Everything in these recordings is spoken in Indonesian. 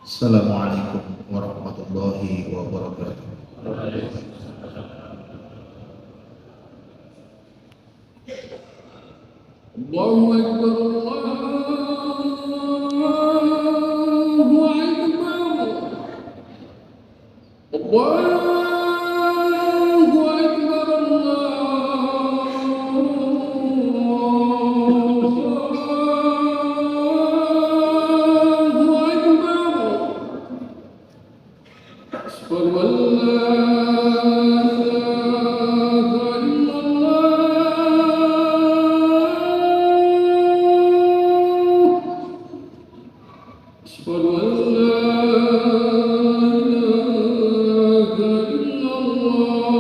Assalamualaikum warahmatullahi wabarakatuh. Allahu Akbar, Allahu Akbar, Allahu Akbar, Allahu Akbar. Asyhadu an la ilaha illallah. أشهد أن لا إله إلا الله.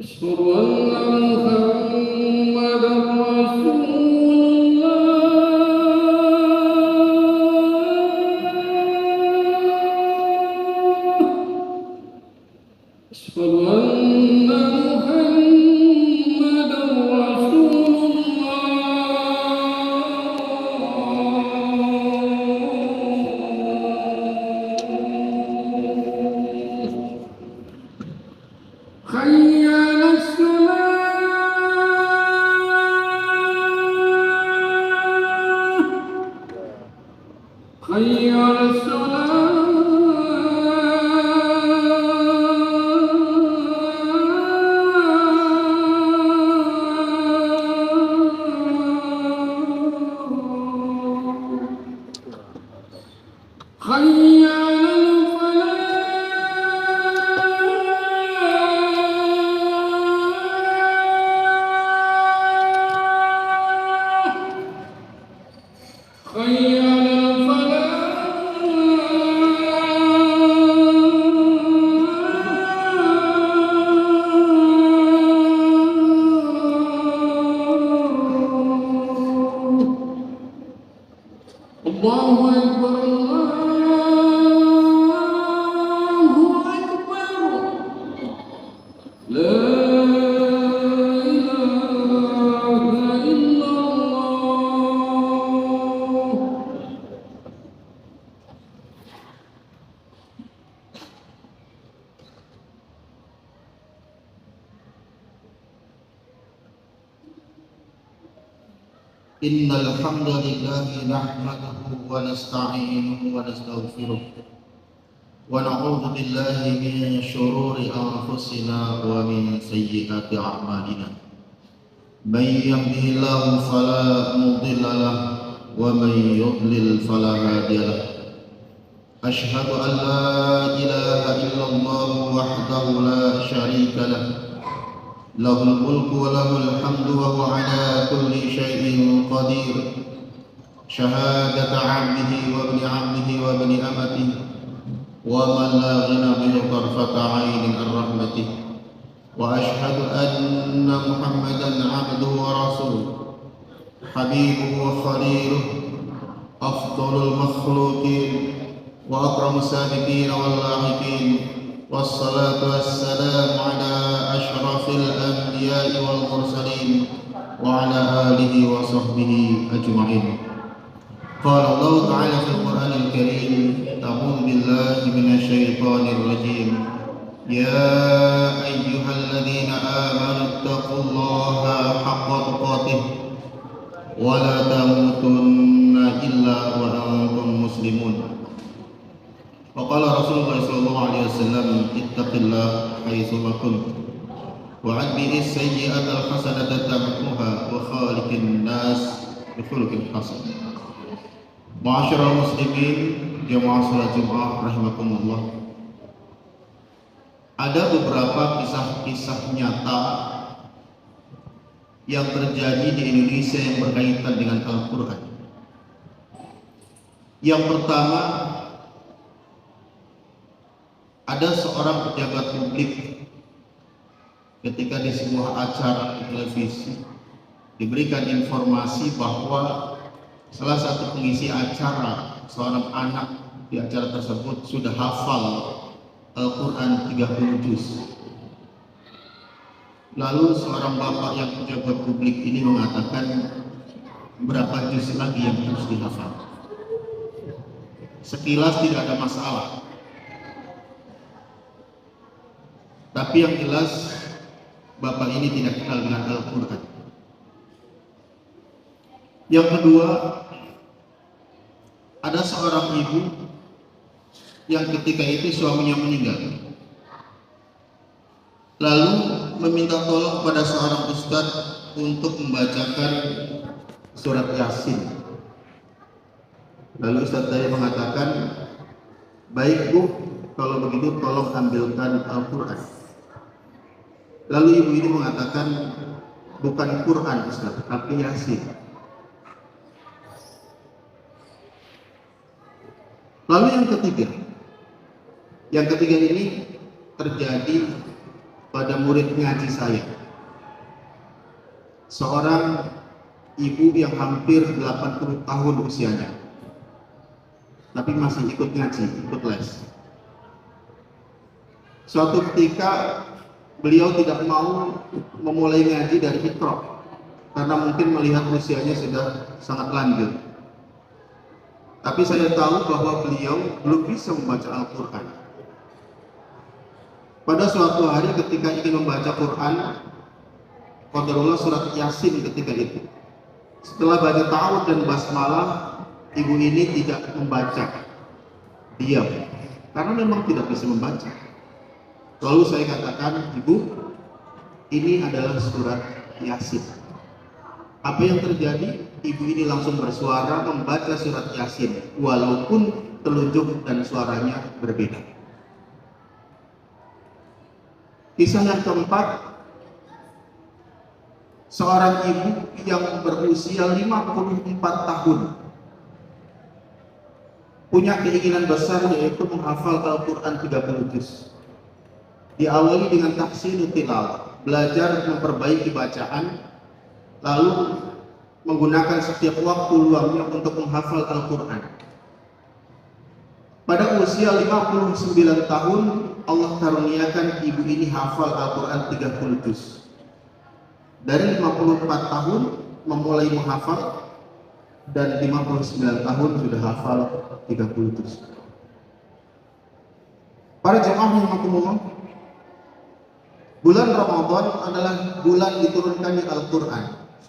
أشهد أن محمدا رسول الله. أشهد أن محمدا رسول الله. حي على الصلاة، حي على الصلاة، حي على الفلاح، حي على الفلاح. الله أكبر، الله أكبر، لا إله إلا الله. Innal hamdalillah nahmaduhu wa nasta'inuhu wa nastaghfiruh wa na'udzu billahi min shururi anfusina wa min sayyiati a'malina. May yahdihillahu fala mudilla lahu wa may yudlil fala hadiya lahu. Ashhadu an la ilaha illallah wahdahu la syarika lahu. Lahul mulku wa lahul hamdu wa huwa ala kulli syai'in qadir. Syahadata 'abdihi wa ibni 'abdihi wa ibni amatihi wa man la ghina bihi tarfata 'ainin an rahmatihi. Wa ashhadu anna Muhammadan 'abduhu wa rasuluh, habibuhu wa khaliluhu, afdalul makhluqin wa akramus sabiqin wal lahiqin. Wassalatu wassalamu ala ashrafil anbiya'i wal mursalin wa ala alihi wa sahbihi ajma'in. Qala Allah ta'ala fil Qur'anil Karim, a'udzu billahi minasy syaithanir rajim. Ya ayyuhalladzina amanu taqullaha haqqa tuqatih wa la tamutunna illa wa antum muslimun. Waqala Rasulullah sallallahu alaihi wasallam, ittaqillah haitsu ma kunt wa adbi as-sayyi'ata al-hasanata tamhuha wa khaliqin nas bi khuluqin hasan. Ma'asyiral muslimin, jamaah salat Jumat rahimakumullah. Ada beberapa kisah-kisah nyata yang terjadi di Indonesia yang berkaitan dengan Al-Qur'an. Yang pertama, ada seorang pejabat publik ketika di sebuah acara televisi diberikan informasi bahwa salah satu pengisi acara, seorang anak di acara tersebut sudah hafal Al-Quran 30 juz. Lalu seorang bapak yang pejabat publik ini mengatakan, berapa juz lagi yang harus dihafal? Sekilas tidak ada masalah, tapi yang jelas bapak ini tidak kenal dengan Al-Quran. Yang kedua, ada seorang ibu yang ketika itu suaminya meninggal, lalu meminta tolong pada seorang ustadz untuk membacakan surat Yasin. Lalu ustadz tadi mengatakan, baik bu, kalau begitu tolong ambilkan Al-Quran. Lalu ibu ini mengatakan, bukan Quran ustadz, tapi Yasin. Lalu yang ketiga ini terjadi pada murid ngaji saya, seorang ibu yang hampir 80 tahun usianya, tapi masih ikut ngaji, ikut les. Suatu ketika beliau tidak mau memulai ngaji dari Iqra karena mungkin melihat usianya sudah sangat lanjut. Tapi saya tahu bahwa beliau belum bisa membaca Al-Quran. Pada suatu hari ketika ingin membaca Quran, qadarullah surat Yasin ketika itu. Setelah baca ta'awud dan basmalah, ibu ini tidak membaca, diam, karena memang tidak bisa membaca. Lalu saya katakan, ibu, ini adalah surat Yasin. Apa yang terjadi? Ibu ini langsung bersuara membaca surat Yasin, walaupun telunjuk dan suaranya berbeda. Kisah yang keempat, seorang ibu yang berusia 54 tahun punya keinginan besar, yaitu menghafal Al-Quran 30 juz. Diawali dengan tahsinut tilawah, belajar memperbaiki bacaan, lalu menggunakan setiap waktu luangnya untuk menghafal Al-Quran. Pada usia 59 tahun, Allah karuniakan ibu ini hafal Al-Quran 30 juz. Dari 54 tahun memulai menghafal, dan 59 tahun sudah hafal 30 juz. Para jemaah yang rahimakumullah, bulan Ramadan adalah bulan diturunkannya Al-Quran.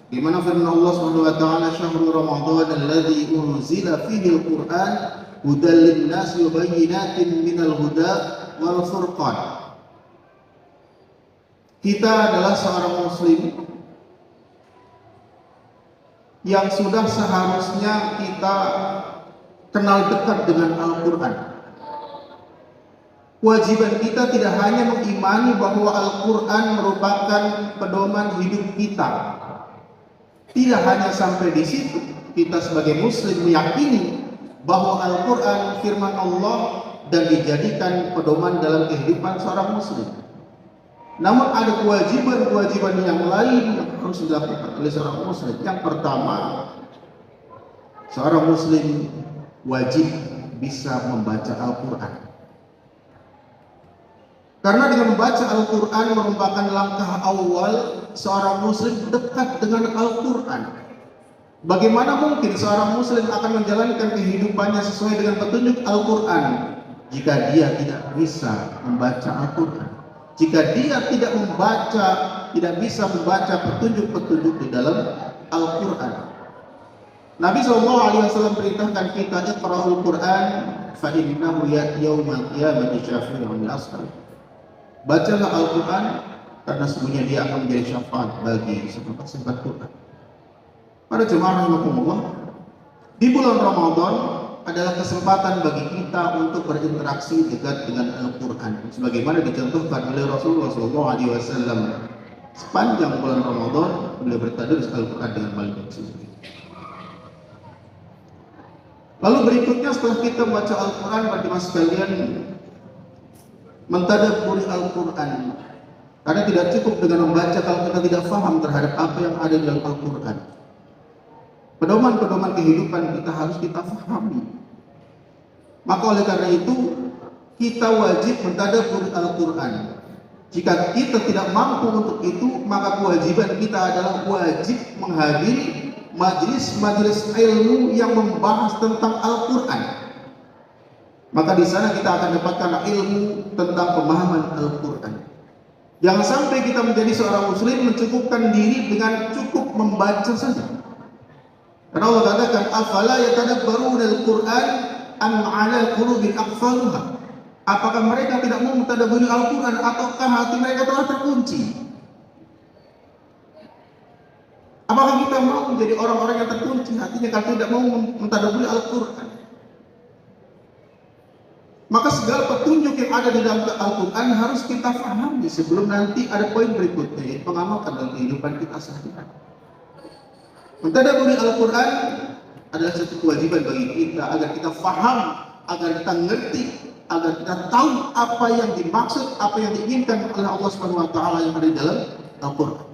Di mana firman Allah Subhanahu wa taala, "Syahrul Ramadan alladzi unzila fihi al-Qur'an hudan lin-nasi wa bayyinatin minal huda wal furqan." Kita adalah seorang muslim yang sudah seharusnya kita kenal dekat dengan Al-Quran. Kewajiban kita tidak hanya mengimani bahwa Al-Quran merupakan pedoman hidup kita. Tidak hanya sampai di situ, kita sebagai muslim meyakini bahwa Al-Quran firman Allah dan dijadikan pedoman dalam kehidupan seorang muslim. Namun ada kewajiban-kewajiban yang lain yang harus dilakukan oleh seorang muslim. Yang pertama, seorang muslim wajib bisa membaca Al-Quran. Karena dengan membaca Al-Quran merupakan langkah awal seorang muslim dekat dengan Al-Quran. Bagaimana mungkin seorang muslim akan menjalankan kehidupannya sesuai dengan petunjuk Al-Quran jika dia tidak bisa membaca Al-Quran? Jika dia tidak bisa membaca petunjuk-petunjuk di dalam Al-Quran. Nabi SAW perintahkan kita, "Iqra'ul Quran fa innahu ya'ti yaumal qiyamati syafi'un lil ashab." Bacalah Al-Quran karena sesungguhnya dia akan menjadi syafaat bagi sahabat-sahabat Quran. Para jemaah rahimakumullah, di bulan Ramadan adalah kesempatan bagi kita untuk berinteraksi dekat dengan Al-Quran, sebagaimana dicontohkan oleh Rasulullah SAW. Sepanjang bulan Ramadan beliau bertadarus Al-Quran dengan baik. Lalu berikutnya, setelah kita membaca Al-Quran, pada jemaah sekalian, mentadabburi Al-Quran. Karena tidak cukup dengan membaca kalau kita tidak paham terhadap apa yang ada di dalam Al-Quran. Pedoman-pedoman kehidupan kita harus kita pahami. Maka oleh karena itu kita wajib mentadabburi Al-Quran. Jika kita tidak mampu untuk itu, maka kewajiban kita adalah wajib menghadiri majelis-majelis ilmu yang membahas tentang Al-Quran. Maka di sana kita akan dapatkan ilmu tentang pemahaman Al-Quran. Jangan sampai kita menjadi seorang muslim mencukupkan diri dengan cukup membaca saja. Karena Allah katakan, afala yatadabbaruna al-Quran am 'ala qulubin aqfaluha. Apakah mereka tidak mau mentadabburi Al-Quran ataukah hati mereka telah terkunci? Apakah kita mau menjadi orang-orang yang terkunci hatinya kalau tidak mau mentadabburi Al-Quran? Maka segala petunjuk yang ada di dalam Al-Quran harus kita pahami sebelum nanti ada poin berikutnya, yaitu mengamalkan dalam kehidupan kita sehari-hari. Mentadabburi Al-Quran adalah satu kewajiban bagi kita agar kita paham, agar kita ngerti, agar kita tahu apa yang dimaksud, apa yang diinginkan oleh Allah Subhanahu wa taala yang ada di dalam Al-Qur'an.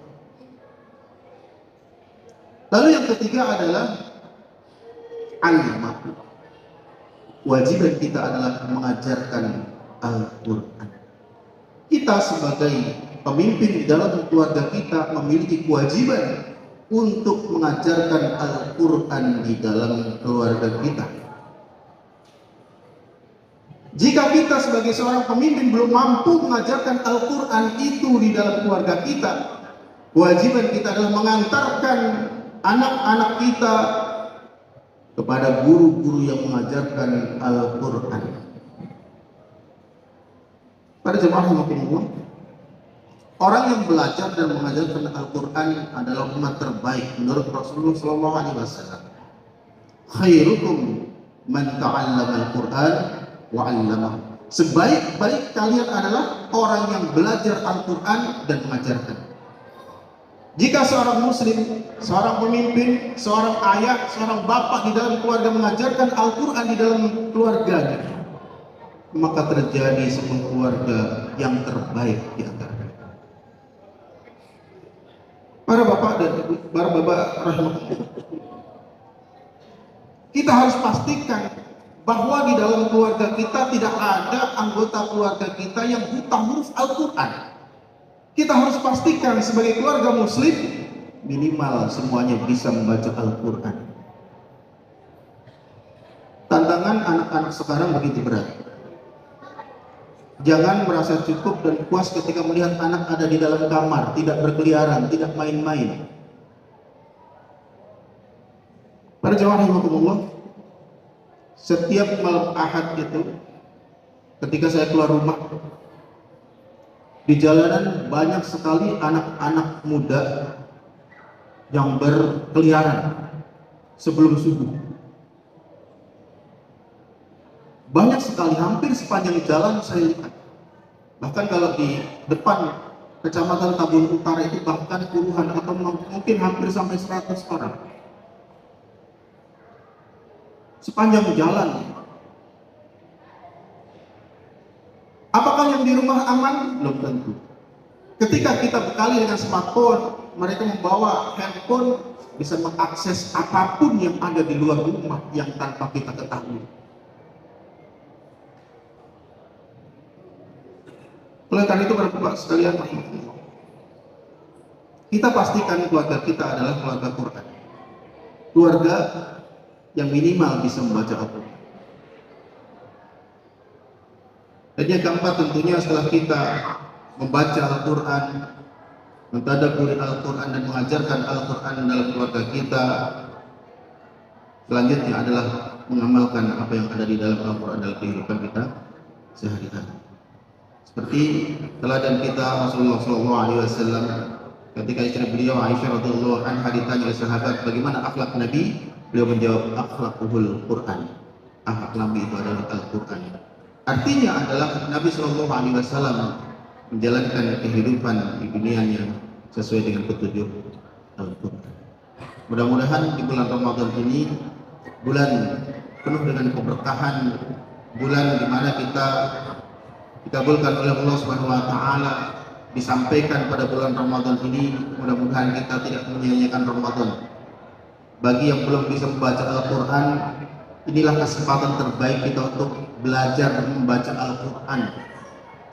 Lalu yang ketiga adalah al-ilmu. Kewajiban kita adalah mengajarkan Al-Qur'an. Kita sebagai pemimpin di dalam keluarga kita memiliki kewajiban untuk mengajarkan Al-Qur'an di dalam keluarga kita. Jika kita sebagai seorang pemimpin belum mampu mengajarkan Al-Quran itu di dalam keluarga kita, kewajiban kita adalah mengantarkan anak-anak kita kepada guru-guru yang mengajarkan Al-Quran. Pada jemaah rahimakumullah, orang yang belajar dan mengajarkan Al-Quran adalah umat terbaik menurut Rasulullah SAW. Khairukum man ta'allama Al-Quran wa'allamahu. Sebaik-baik kalian adalah orang yang belajar Al-Quran dan mengajarkan. Jika seorang muslim, seorang pemimpin, seorang ayah, seorang bapak di dalam keluarga mengajarkan Al-Quran di dalam keluarganya, maka terjadi sebuah keluarga yang terbaik di antara mereka. Para bapak dan ibu, para bapak rahimahullah, kita harus pastikan bahwa di dalam keluarga kita tidak ada anggota keluarga kita yang buta huruf Al-Quran. Kita harus pastikan sebagai keluarga muslim minimal semuanya bisa membaca Al-Quran. Tantangan anak-anak sekarang begitu berat. Jangan merasa cukup dan puas ketika melihat anak ada di dalam kamar, tidak berkeliaran, tidak main-main. Para jemaah rahimakumullah, setiap malam Ahad itu, ketika saya keluar rumah, di jalanan banyak sekali anak-anak muda yang berkeliaran sebelum subuh. Banyak sekali, hampir sepanjang jalan saya lihat. Bahkan kalau di depan Kecamatan Tabun Utara itu bahkan puluhan atau mungkin hampir sampai 100 orang. Sepanjang jalan. Apakah yang di rumah aman? Belum tentu. Ketika kita bekali dengan smartphone, mereka membawa handphone, bisa mengakses apapun yang ada di luar rumah yang tanpa kita ketahui. Oleh karena itu, Bapak sekalian, kita pastikan keluarga kita adalah keluarga Quran. Keluarga yang minimal bisa membaca Al-Quran. Dan yang keempat, tentunya setelah kita membaca Al-Quran, mentadabburi Al-Quran dan mengajarkan Al-Quran dalam keluarga kita, selanjutnya adalah mengamalkan apa yang ada di dalam Al-Quran dalam kehidupan kita sehari-hari. Seperti teladan kita Rasulullah SAW ketika istri beliau Aisyah radhiyallahu anha ditanya oleh sahabat bagaimana akhlak Nabi, beliau menjawab akhlakul Quran. Akhlak Nabi itu adalah Al-Quran. Artinya adalah Nabi SAW menjalankan kehidupan di dunianya sesuai dengan petunjuk Al-Quran. Mudah-mudahan di bulan Ramadan ini, bulan penuh dengan keberkahan, bulan di mana kita dikabulkan oleh Allah Subhanahu wa taala, disampaikan pada bulan Ramadan ini, mudah-mudahan kita tidak menyia-nyiakan Ramadan. Bagi yang belum bisa membaca Al-Quran, inilah kesempatan terbaik kita untuk belajar membaca Al-Quran.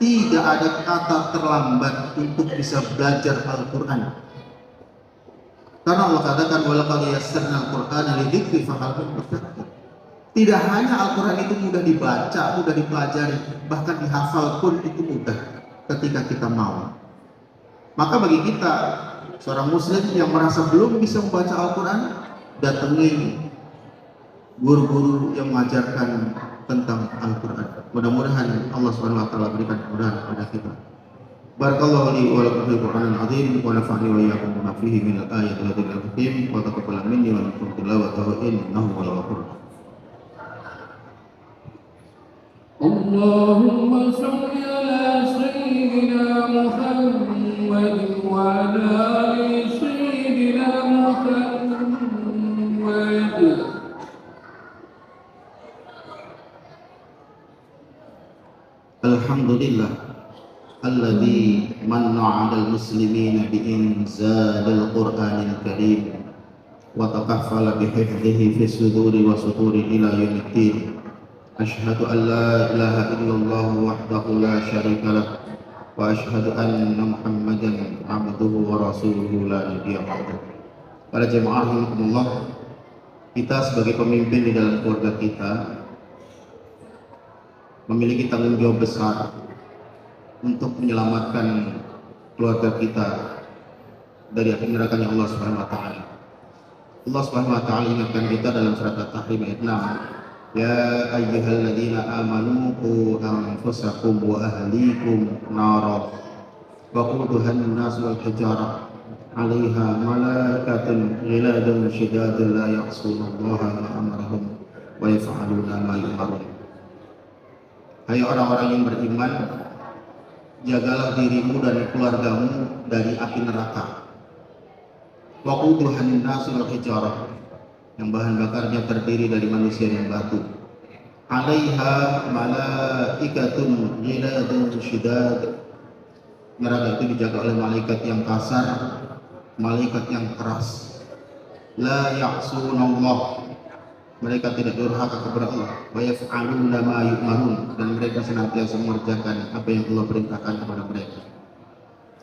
Tidak ada kata terlambat untuk bisa belajar Al-Quran. Karena Allah katakan walaqad yassarna al-Qur'ana lidzikri fahal min muddakir. Tidak hanya Al-Quran itu mudah dibaca, mudah dipelajari, bahkan dihafal pun itu mudah ketika kita mau. Maka bagi kita, seorang muslim yang merasa belum bisa membaca Al-Quran, datangi guru-guru yang mengajarkan tentang Al-Quran. Mudah-mudahan Allah Subhanahu wa taala berikan kemudahan kepada kita. Barakallahu li wa lakum fil Qur'anil azim wa nafa'ani wa iyyakum bima fihi min al-ayati wal dhikril hakim wa taqabbal minni wa minkum tilawatahu innahu huwal ghafurur rahim. اللهم صل على سيدنا محمد وعلى آل سيدنا محمد. Alhamdulillah alladzi manna 'alal muslimina bi inzalil Qur'anil karim wa takaffala bi hifdhihi fi suduri wa suturi ila yaumiddin. Asyhadu an la ilaha illallah wahdahu la syarika lah wa asyhadu anna Muhammadan 'abduhu wa rasuluhu la nabiyya ba'dahu. Para jemaah rahimakumullah, kita sebagai pemimpin di dalam keluarga kita memiliki tanggung jawab besar untuk menyelamatkan keluarga kita dari api nerakanya Allah Subhanahu wa taala. Allah Subhanahu wa taala ingatkan kita dalam surat At-Tahrim ayat 6. Ya ayyuhalladzina amanu qu anfusakum wa ahlikum nara waquduhan an-nas wal hijarah 'alaiha malaikatun ghiladun shidadun la ya'sunallaha ma amarahum wa yaf'aluna ma yu'marun. Hai orang-orang yang beriman, jagalah dirimu dan keluargamu dari api neraka. Waquduhan an-nas wal hijarah, yang bahan bakarnya terdiri dari manusia dan batu. 'Alaiha malaikatun ghiladun shidad. Neraka itu dijaga oleh malaikat yang kasar, malaikat yang keras. La ya'sunallah, mereka tidak durhaka kepada Allah. Wa yaf'aluna ma yu'marun, dan mereka senantiasa mengerjakan apa yang Allah perintahkan kepada mereka.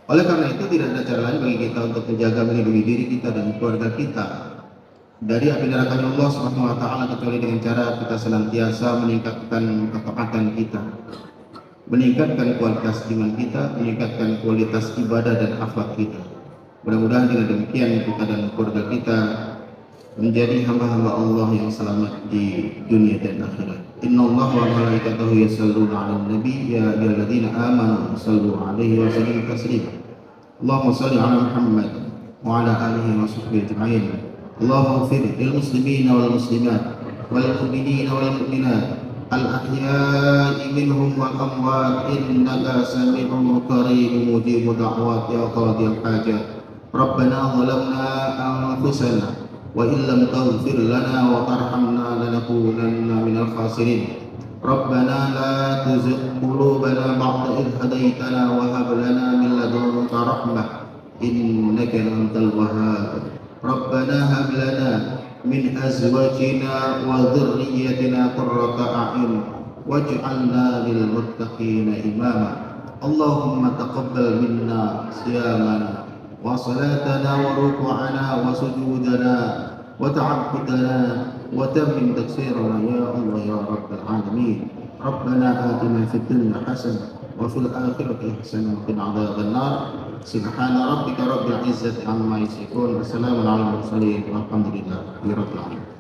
Oleh karena itu tidak ada cara lain bagi kita untuk menjaga melindungi diri kita dan keluarga kita dari api nerakanya Allah Subhanahu wa taala kecuali dengan cara kita senantiasa meningkatkan ketaatan kita, meningkatkan kualitas iman kita, meningkatkan kualitas ibadah dan akhlak kita. Mudah-mudahan dengan demikian kita dan keluarga kita menjadi hamba-hamba Allah yang selamat di dunia dan akhirat. Innallaha wa malaikatahu yusholluna 'alan nabi ya ayyuhalladzina amanu shallu 'alaihi wa sallimu taslima. Allahumma shalli 'ala Muhammad wa 'ala alihi wa sahbihi ajma'in. Allahumma ighfir lil muslimina wal muslimat wal mu'minina wal mu'minat al-ahya'i minhum wal amwat innaka sami'un qaribun mujibud da'wat ya qadiyal hajat. Rabbana zalamna anfusana wa illam taghfir lana wa tarhamna lanakunanna minal khasirin. Rabbana la tuzigh qulubana ba'da idh hadaytana wa hab lana min ladunka rahmah innaka antal wahhab. Rabbana hab lana min azwajina wa dhurriyyatina qurrata a'yun waj'alna lil muttaqina imama. Allahumma taqabbal minna siyamana wa salatana wa ruku'ana wa sujudana wa ta'abbudana wa tammim taksirana ya Allah ya Rabbal alamin. Rabbana atina fid dunya hasanah wa fil akhirati hasanah wa qina adzaban nar. Subhana rabbika rabbil izzati amma yasifun wa salamun alal mursalin walhamdulillahi rabbil alamin.